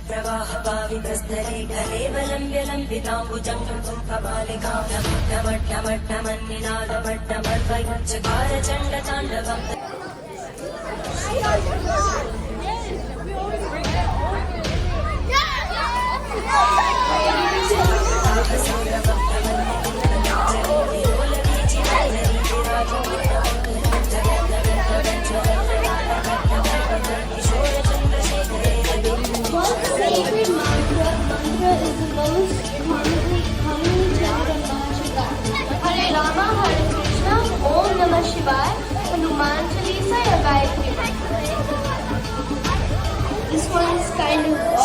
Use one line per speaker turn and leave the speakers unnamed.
प्रवाहपावितस्तरे कलेवलम्ब्यलम्बिताम्बुजङ्गं कपालिकां नमट्टमट्टमन्निनादमट्टमर्वयच्चकारचण्डताण्डवम्
Sacred mantra is the most commonly chanted Mahashivaya. Hare Rama, Hare Krishna, Om Namah Shivaya, Hanuman Chalisa, ya Gayatri. This one is kind of